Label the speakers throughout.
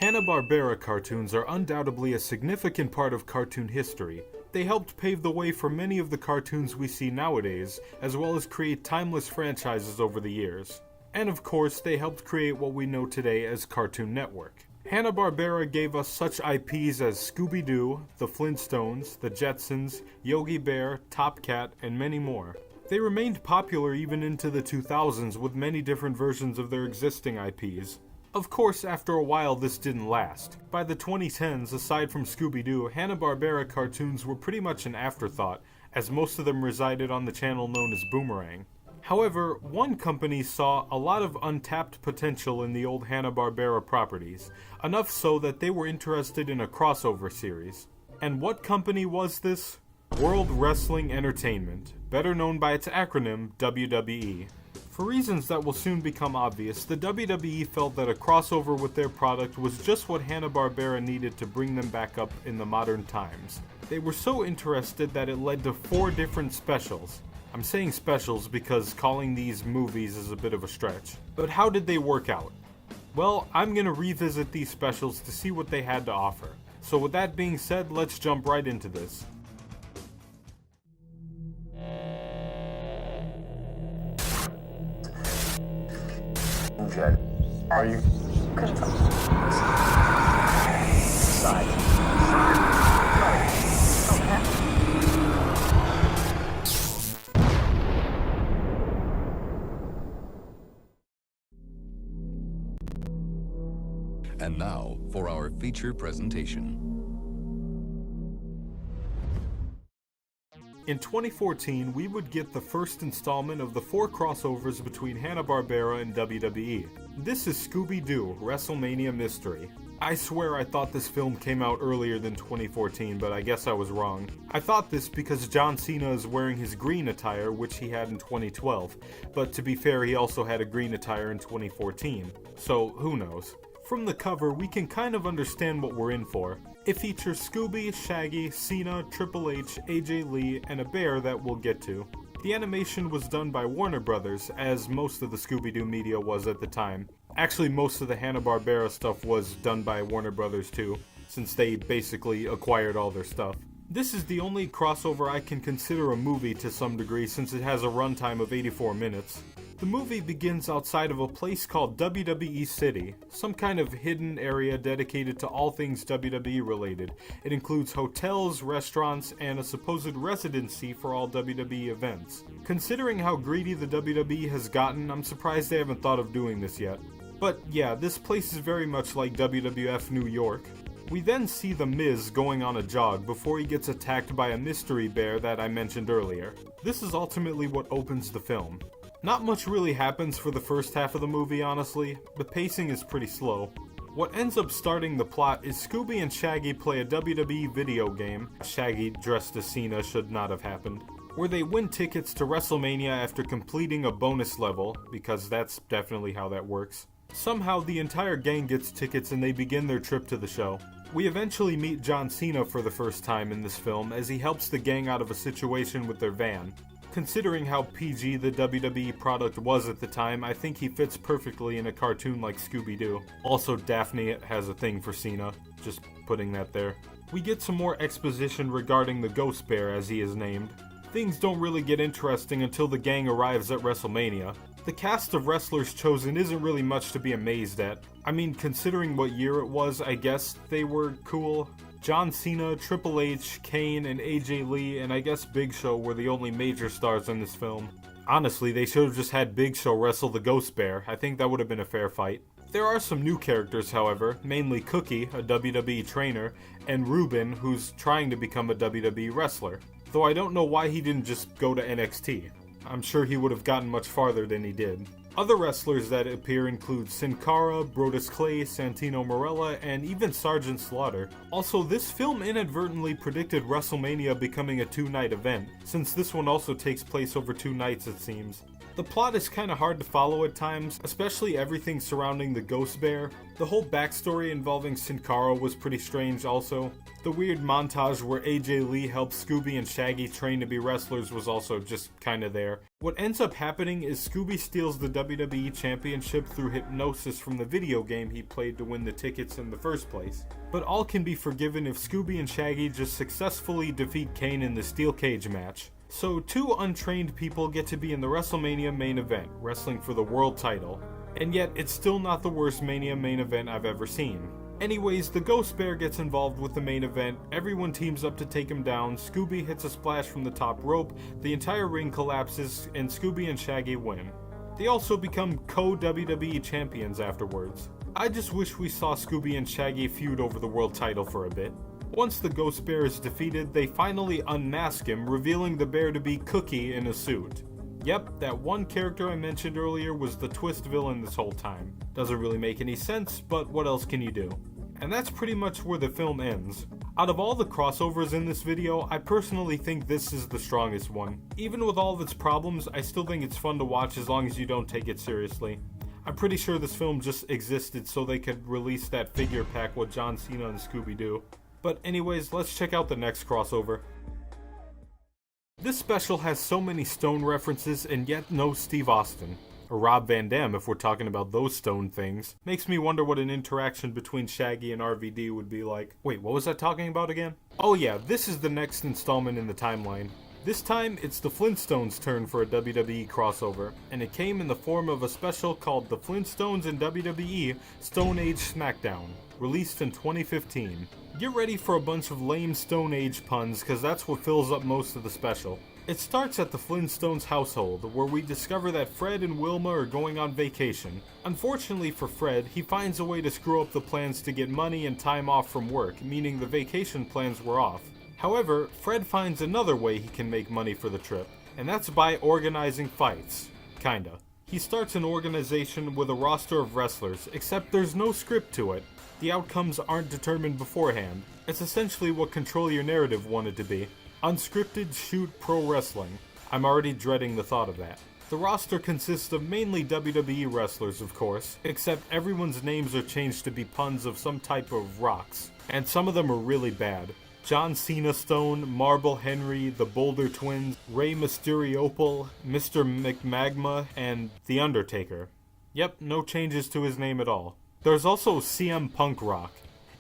Speaker 1: Hanna-Barbera cartoons are undoubtedly a significant part of cartoon history. They helped pave the way for many of the cartoons we see nowadays, as well as create timeless franchises over the years. And of course, they helped create what we know today as Cartoon Network. Hanna-Barbera gave us such IPs as Scooby-Doo, the Flintstones, the Jetsons, Yogi Bear, Top Cat, and many more. They remained popular even into the 2000s with many different versions of their existing IPs. Of course, after a while this didn't last. By the 2010s, aside from Scooby-Doo, Hanna-Barbera cartoons were pretty much an afterthought, as most of them resided on the channel known as Boomerang. However, one company saw a lot of untapped potential in the old Hanna-Barbera properties, enough so that they were interested in a crossover series. And what company was this? World Wrestling Entertainment, better known by its acronym WWE. For reasons that will soon become obvious, the WWE felt that a crossover with their product was just what Hanna-Barbera needed to bring them back up in the modern times. They were so interested that it led to 4 different specials. I'm saying specials because calling these movies is a bit of a stretch. But how did they work out? Well, I'm gonna revisit these specials to see what they had to offer. So with that being said, let's jump right into this.
Speaker 2: Are you? Side.
Speaker 3: And now for our feature presentation.
Speaker 1: In 2014, we would get the first installment of the 4 crossovers between Hanna-Barbera and WWE. This is Scooby-Doo, WrestleMania Mystery. I swear I thought this film came out earlier than 2014, but I guess I was wrong. I thought this because John Cena is wearing his green attire, which he had in 2012, but to be fair, he also had a green attire in 2014, so who knows. From the cover, we can kind of understand what we're in for. It features Scooby, Shaggy, Cena, Triple H, AJ Lee, and a bear that we'll get to. The animation was done by Warner Brothers, as most of the Scooby-Doo media was at the time. Actually, most of the Hanna-Barbera stuff was done by Warner Brothers too, since they basically acquired all their stuff. This is the only crossover I can consider a movie to some degree since it has a runtime of 84 minutes. The movie begins outside of a place called WWE City, some kind of hidden area dedicated to all things WWE related. It includes hotels, restaurants, and a supposed residency for all WWE events. Considering how greedy the WWE has gotten, I'm surprised they haven't thought of doing this yet. But yeah, this place is very much like WWF New York. We then see The Miz going on a jog before he gets attacked by a mystery bear that I mentioned earlier. This is ultimately what opens the film. Not much really happens for the first half of the movie, honestly. The pacing is pretty slow. What ends up starting the plot is Scooby and Shaggy play a WWE video game, Shaggy dressed as Cena should not have happened, where they win tickets to WrestleMania after completing a bonus level, because that's definitely how that works. Somehow the entire gang gets tickets and they begin their trip to the show. We eventually meet John Cena for the first time in this film as he helps the gang out of a situation with their van. Considering how PG the WWE product was at the time, I think he fits perfectly in a cartoon like Scooby-Doo. Also, Daphne has a thing for Cena, just putting that there. We get some more exposition regarding the Ghost Bear, as he is named. Things don't really get interesting until the gang arrives at WrestleMania. The cast of wrestlers chosen isn't really much to be amazed at. I mean, considering what year it was, I guess they were cool. John Cena, Triple H, Kane, and AJ Lee, and I guess Big Show were the only major stars in this film. Honestly, they should have just had Big Show wrestle the Ghost Bear. I think that would have been a fair fight. There are some new characters, however, mainly Cookie, a WWE trainer, and Ruben, who's trying to become a WWE wrestler. Though I don't know why he didn't just go to NXT. I'm sure he would have gotten much farther than he did. Other wrestlers that appear include Sin Cara, Brodus Clay, Santino Marella, and even Sergeant Slaughter. Also, this film inadvertently predicted WrestleMania becoming a 2-night event, since this one also takes place over 2 nights it seems. The plot is kinda hard to follow at times, especially everything surrounding the Ghost Bear. The whole backstory involving Sin Cara was pretty strange also. The weird montage where AJ Lee helps Scooby and Shaggy train to be wrestlers was also just kinda there. What ends up happening is Scooby steals the WWE Championship through hypnosis from the video game he played to win the tickets in the first place. But all can be forgiven if Scooby and Shaggy just successfully defeat Kane in the steel cage match. So 2 untrained people get to be in the WrestleMania main event, wrestling for the world title. And yet, it's still not the worst Mania main event I've ever seen. Anyways, the Ghost Bear gets involved with the main event, everyone teams up to take him down, Scooby hits a splash from the top rope, the entire ring collapses, and Scooby and Shaggy win. They also become co-WWE champions afterwards. I just wish we saw Scooby and Shaggy feud over the world title for a bit. Once the Ghost Bear is defeated, they finally unmask him, revealing the bear to be Cookie in a suit. Yep, that one character I mentioned earlier was the twist villain this whole time. Doesn't really make any sense, but what else can you do? And that's pretty much where the film ends. Out of all the crossovers in this video, I personally think this is the strongest one. Even with all of its problems, I still think it's fun to watch as long as you don't take it seriously. I'm pretty sure this film just existed so they could release that figure pack with John Cena and Scooby-Doo. But anyways, let's check out the next crossover. This special has so many Stone references and yet no Steve Austin. Or Rob Van Dam if we're talking about those Stone things. Makes me wonder what an interaction between Shaggy and RVD would be like. Wait, what was I talking about again? Oh yeah, this is the next installment in the timeline. This time, it's the Flintstones' turn for a WWE crossover, and it came in the form of a special called The Flintstones and WWE Stone Age SmackDown, released in 2015. Get ready for a bunch of lame Stone Age puns, cause that's what fills up most of the special. It starts at the Flintstones household, where we discover that Fred and Wilma are going on vacation. Unfortunately for Fred, he finds a way to screw up the plans to get money and time off from work, meaning the vacation plans were off. However, Fred finds another way he can make money for the trip, and that's by organizing fights. Kinda. He starts an organization with a roster of wrestlers, except there's no script to it. The outcomes aren't determined beforehand. It's essentially what Control Your Narrative wanted to be. Unscripted shoot pro wrestling. I'm already dreading the thought of that. The roster consists of mainly WWE wrestlers, of course, except everyone's names are changed to be puns of some type of rocks, and some of them are really bad. John Cena Stone, Marble Henry, the Boulder Twins, Rey Mysterio, Mr. McMagma, and The Undertaker. Yep, no changes to his name at all. There's also CM Punk Rock.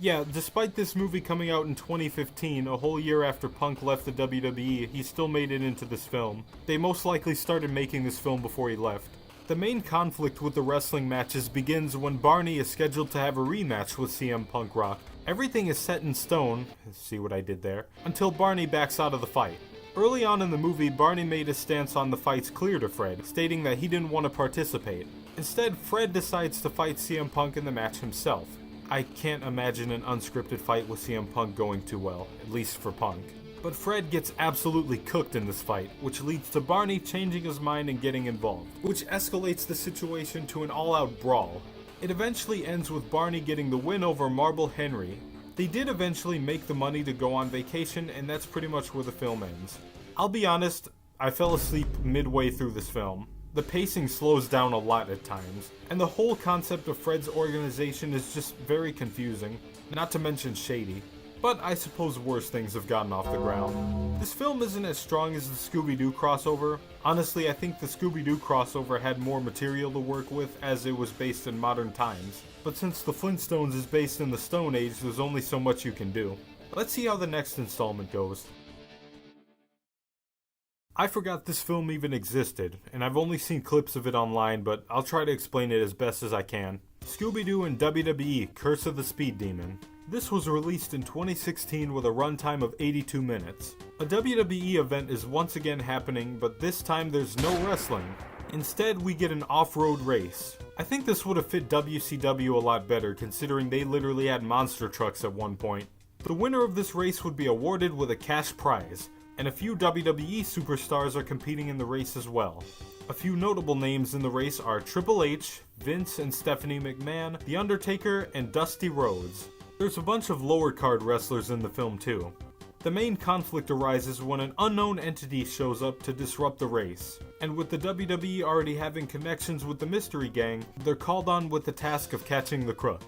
Speaker 1: Yeah, despite this movie coming out in 2015, a whole year after Punk left the WWE, he still made it into this film. They most likely started making this film before he left. The main conflict with the wrestling matches begins when Barney is scheduled to have a rematch with CM Punk Rock. Everything is set in stone, see what I did there, until Barney backs out of the fight. Early on in the movie, Barney made his stance on the fights clear to Fred, stating that he didn't want to participate. Instead, Fred decides to fight CM Punk in the match himself. I can't imagine an unscripted fight with CM Punk going too well, at least for Punk. But Fred gets absolutely cooked in this fight, which leads to Barney changing his mind and getting involved, which escalates the situation to an all-out brawl. It eventually ends with Barney getting the win over Marble Henry. They did eventually make the money to go on vacation, and that's pretty much where the film ends. I'll be honest, I fell asleep midway through this film. The pacing slows down a lot at times, and the whole concept of Fred's organization is just very confusing, not to mention shady. But I suppose worse things have gotten off the ground. This film isn't as strong as the Scooby-Doo crossover. Honestly, I think the Scooby-Doo crossover had more material to work with as it was based in modern times. But since the Flintstones is based in the Stone Age, there's only so much you can do. Let's see how the next installment goes. I forgot this film even existed, and I've only seen clips of it online, but I'll try to explain it as best as I can. Scooby-Doo and WWE Curse of the Speed Demon. This was released in 2016 with a runtime of 82 minutes. A WWE event is once again happening, but this time there's no wrestling. Instead, we get an off-road race. I think this would have fit WCW a lot better, considering they literally had monster trucks at one point. The winner of this race would be awarded with a cash prize, and a few WWE superstars are competing in the race as well. A few notable names in the race are Triple H, Vince and Stephanie McMahon, The Undertaker, and Dusty Rhodes. There's a bunch of lower card wrestlers in the film too. The main conflict arises when an unknown entity shows up to disrupt the race, and with the WWE already having connections with the Mystery Gang, they're called on with the task of catching the crook.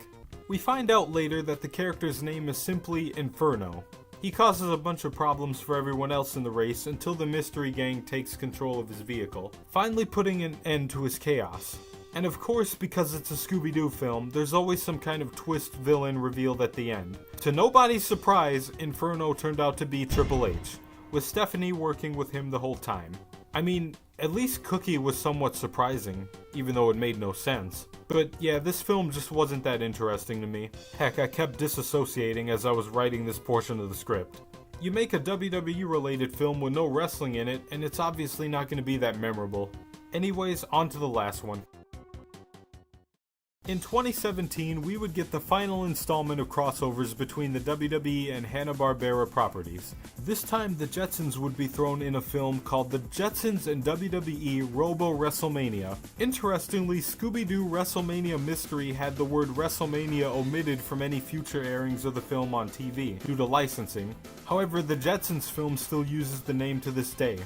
Speaker 1: We find out later that the character's name is simply Inferno. He causes a bunch of problems for everyone else in the race until the Mystery Gang takes control of his vehicle, finally putting an end to his chaos. And of course, because it's a Scooby-Doo film, there's always some kind of twist villain revealed at the end. To nobody's surprise, Inferno turned out to be Triple H, with Stephanie working with him the whole time. I mean, at least Cookie was somewhat surprising, even though it made no sense. But yeah, this film just wasn't that interesting to me. Heck, I kept disassociating as I was writing this portion of the script. You make a WWE related film with no wrestling in it, and it's obviously not going to be that memorable. Anyways, on to the last one. In 2017, we would get the final installment of crossovers between the WWE and Hanna-Barbera properties. This time, the Jetsons would be thrown in a film called The Jetsons and WWE Robo-Mania. Interestingly, Scooby-Doo WrestleMania Mystery had the word WrestleMania omitted from any future airings of the film on TV, due to licensing. However, the Jetsons film still uses the name to this day.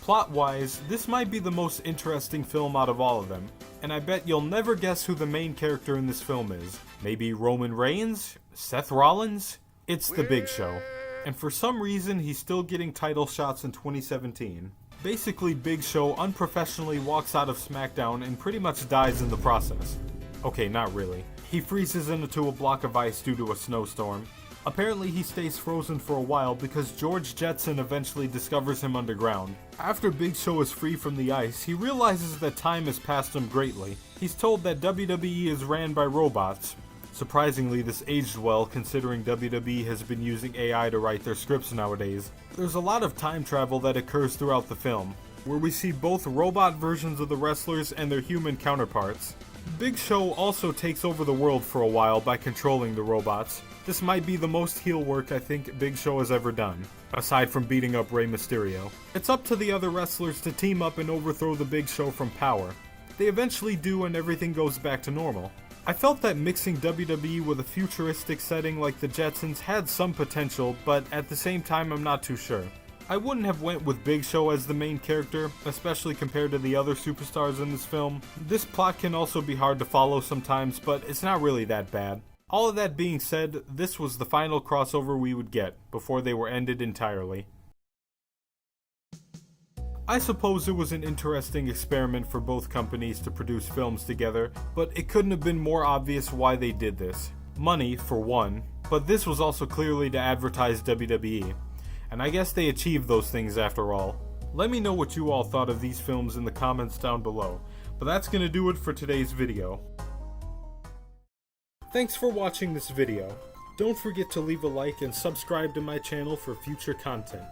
Speaker 1: Plot-wise, this might be the most interesting film out of all of them, and I bet you'll never guess who the main character in this film is. Maybe Roman Reigns? Seth Rollins? It's The Big Show. And for some reason, he's still getting title shots in 2017. Basically, Big Show unprofessionally walks out of SmackDown and pretty much dies in the process. Okay, not really. He freezes into a block of ice due to a snowstorm. Apparently he stays frozen for a while because George Jetson eventually discovers him underground. After Big Show is free from the ice, he realizes that time has passed him greatly. He's told that WWE is ran by robots. Surprisingly, this aged well considering WWE has been using AI to write their scripts nowadays. There's a lot of time travel that occurs throughout the film, where we see both robot versions of the wrestlers and their human counterparts. Big Show also takes over the world for a while by controlling the robots. This might be the most heel work I think Big Show has ever done, aside from beating up Rey Mysterio. It's up to the other wrestlers to team up and overthrow the Big Show from power. They eventually do and everything goes back to normal. I felt that mixing WWE with a futuristic setting like the Jetsons had some potential, but at the same time I'm not too sure. I wouldn't have went with Big Show as the main character, especially compared to the other superstars in this film. This plot can also be hard to follow sometimes, but it's not really that bad. All of that being said, this was the final crossover we would get, before they were ended entirely. I suppose it was an interesting experiment for both companies to produce films together, but it couldn't have been more obvious why they did this. Money, for one, but this was also clearly to advertise WWE. And I guess they achieved those things after all. Let me know what you all thought of these films in the comments down below, but that's gonna do it for today's video. Thanks for watching this video. Don't forget to leave a like and subscribe to my channel for future content.